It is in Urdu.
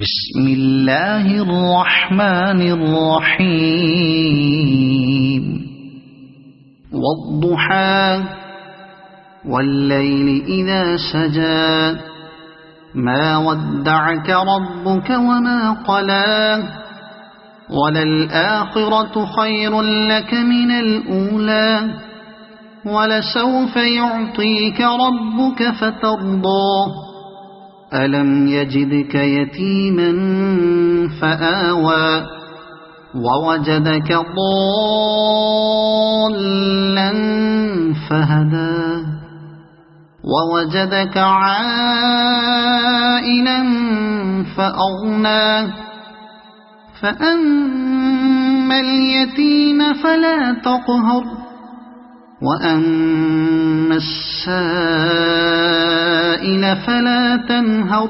بسم الله الرحمن الرحيم والضحى والليل إذا سجى ما ودعك ربك وما قلى وللآخرة خير لك من الأولى ولسوف يعطيك ربك فترضى ألم يجدك يتيما فآوى ووجدك ضالا فهدى ووجدك عائلا فأغنى فأما اليتيم فلا تقهر وأما السائل فلا تنهر